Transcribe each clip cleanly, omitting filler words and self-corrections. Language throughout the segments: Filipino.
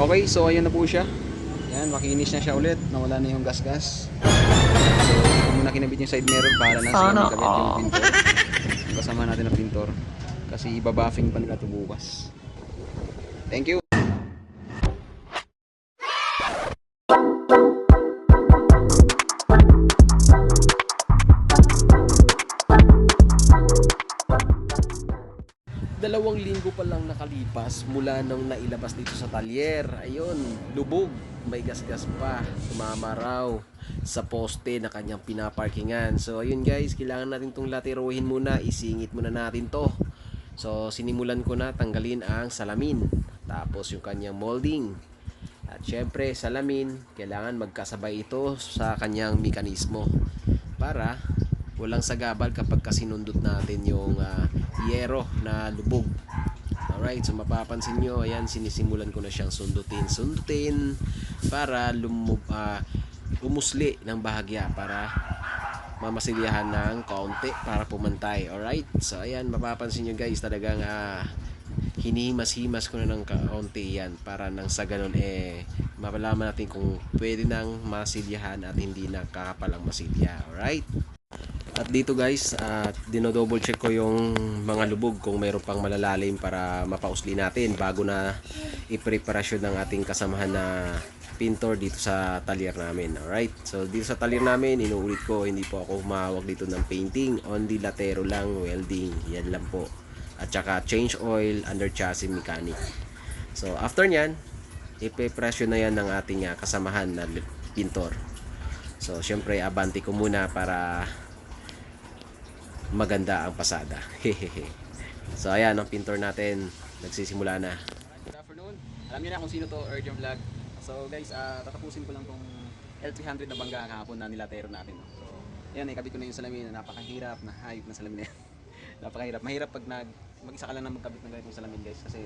Okay, so ayun na po siya. Yan, makinis na siya ulit. Nawala na yung gas-gas. So, ito muna kinabit yung side mirror para na sa may kabit yung pintor. Kasama natin ang pintor. Kasi ibabuffing pa nila ito bukas. Thank you. Dalawang linggo pa lang nakalipas mula nang nailabas dito sa talyer. Ayun, lubog, may gasgas pa, tumama raw sa poste na kanyang pinaparkingan. So ayun guys, kailangan natin itong latiruhin muna, isingit muna natin to. So sinimulan ko na tanggalin ang salamin, tapos yung kanyang molding. At syempre salamin, kailangan magkasabay ito sa kanyang mekanismo para walang sagabal kapag kasinundot natin yung yero na lubog. Alright, so mapapansin nyo, ayan, sinisimulan ko na siyang sundutin para umusli ng bahagya para mamasilyahan ng kaunti para pumantay. Alright, so ayan, mapapansin nyo guys, talagang hinihimas-himas ko na ng kaunti yan para nang sa ganun mapalaman natin kung pwede nang masilyahan at hindi na kakapalang masilya. Alright, at dito guys, dinodouble check ko yung mga lubog kung mayroon pang malalalim para mapausli natin bago na ipreparasyon ng ating kasamahan na pintor dito sa talyer namin. Alright, so dito sa talyer namin, inuulit ko, hindi po ako humawak dito ng painting, only latero lang, welding, yan lang po. At saka change oil, under chassis mechanic. So after nyan, ipreparasyon na yan ng ating kasamahan na pintor. So syempre, abanti ko muna para maganda ang pasada. So ayan, ang pintor natin nagsisimula na. Good afternoon. Alam niyo na kung sino to, Urgent Vlog. So guys, tatapusin ko lang tong L300 na bangga kahapon na nilatero natin. So ayan, ikabit ko na yung salamin na napakahirap na hayop na salamin na yan. Napakahirap. Mahirap pag mag-isa ka lang na magkabit ng ganitong salamin guys, kasi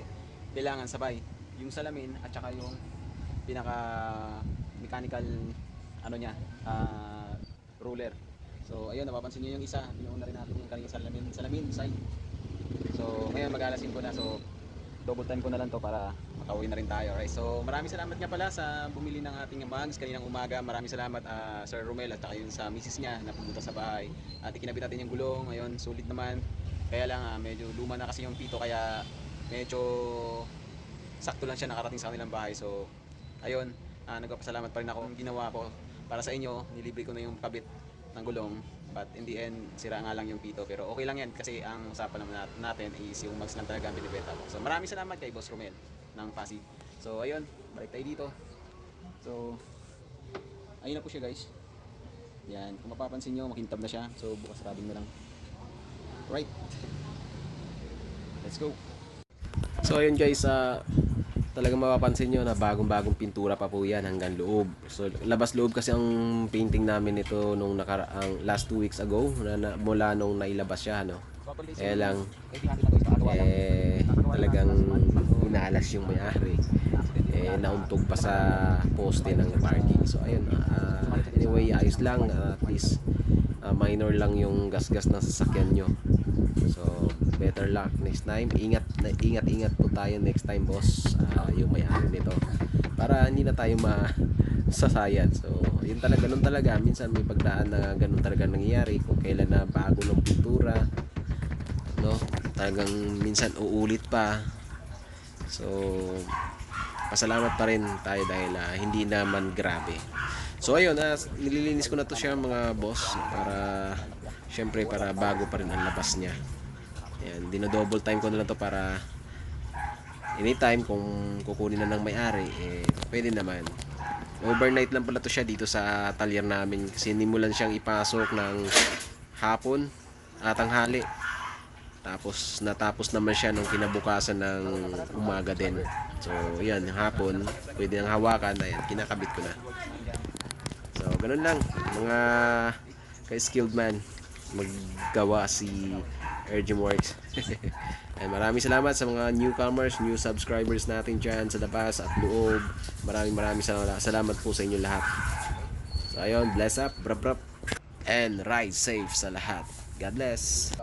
kailangan sabay yung salamin at saka yung pinaka mechanical ano niya, ruler. So ayun, napapansin niyo yung isa, binuuna rin natin yung kanina salamin side. So ngayon mag-aalasin ko na, so double time ko na lang to para makauwi na rin tayo. Alright, so maraming salamat nga pala sa bumili ng ating bags kaninang umaga. Maraming salamat Sir Romel at saka yun sa misis niya na pumunta sa bahay. At ikinabit natin yung gulong, ngayon sulit naman. Kaya lang medyo luma na kasi yung pito, kaya medyo sakto lang siya nakarating sa kanilang bahay. So ayun, nagpapasalamat pa rin ako. Ang ginawa ko para sa inyo, nilibre ko na yung kabit ng gulong, but in the end sira nga lang yung pito, pero okay lang yan kasi ang usapan naman natin is yung mags lang talaga ang binibenta ko. So maraming salamat kay Boss Romel ng Pasig. So ayun, balik tayo dito. So ayun na po siya guys. Yan, kung mapapansin nyo, makintab na siya. So bukas rabing na lang. Right, let's go. So ayun guys, talagang mapapansin nyo na bagong pintura pa po yan hanggang loob. So labas loob kasi ang painting namin ito nung nakaraang last 2 weeks ago mula nung nailabas siya, no? Kaya lang talagang inalas yung may-ari, nauntog pa sa poste ng parking. So ayun, anyway, ayos lang, at least minor lang yung gasgas ng sasakyan nyo. So better luck next time. Ingat po tayo next time, boss, yung may-ari nito, para hindi na tayo masasayad. So yun talaga, ganun talaga, minsan may pagdaan na ganun talaga nangyayari kung kailan na bago ng pintura, no? Talagang minsan uulit pa. So pasalamat pa rin tayo dahil hindi naman grabe. So ayun, nililinis ko na to siya mga boss, para syempre para bago pa rin ang labas niya. Ayan, dino-double time ko na lang to para anytime kung kukunin na ng may-ari, pwede naman. Overnight lang pala to siya dito sa talyer namin, kasi nimulan siyang ipasok ng hapon at tanghali. Tapos natapos naman siya nung kinabukasan ng umaga din. So yan, hapon pwede nang hawakan. Ayan, kinakabit ko na. So ganun lang, mga ka-skilled man maggawa si Urgent Works. And maraming salamat sa mga newcomers, new subscribers natin dyan sa labas at loob. Maraming salamat po sa inyo lahat. So ayun, bless up, brap, and ride safe sa lahat. God bless.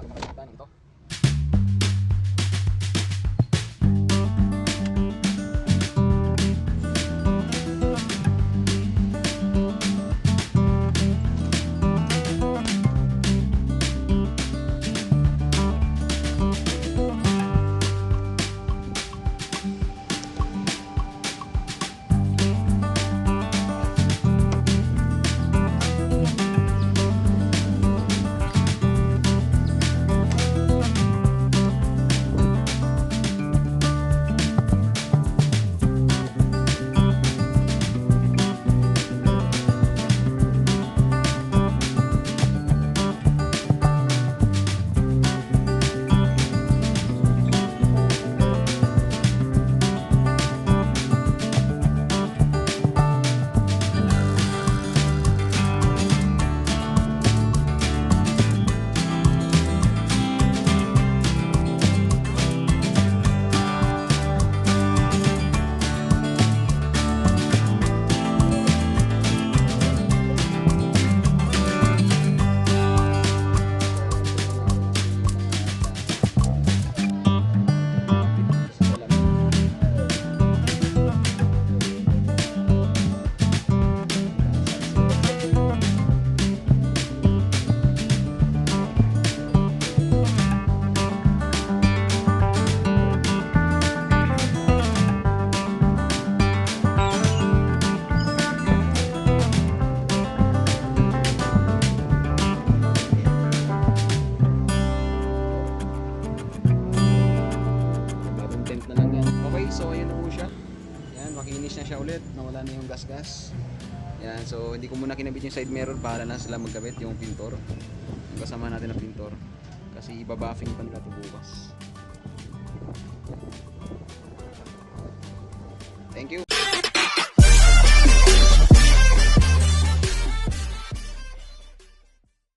makinis na siya ulit, nawala na yung gas-gas. Yan, so hindi ko muna kinabit yung side mirror, para na sila magkabit yung pintor. Yung kasama natin na pintor. Kasi ibabuffing pa nila ito bukas. Thank you.